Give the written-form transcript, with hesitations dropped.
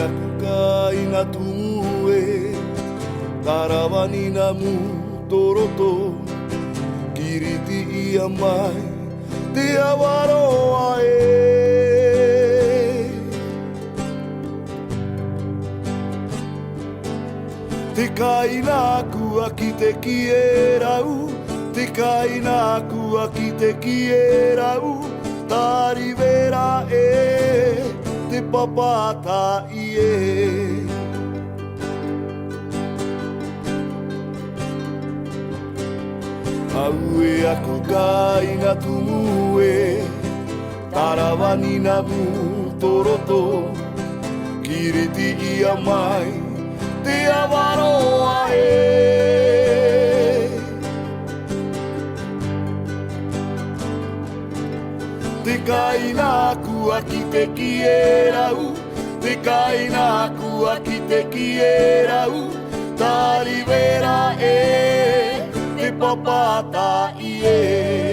aku ka ina tumu e tarawani na mu toroto kiriti ia mai te awaroa e te kaina aku aki te ki e rau te kaina aku aki te ki e rau tari vera e te papata i e au e aku ka ina tumu e tarawani na mu toroto kiriti ia mai te awaroa e te kaina aku aki te ki e rau te kaina aku aki te ki e rau tari vera e te papata i e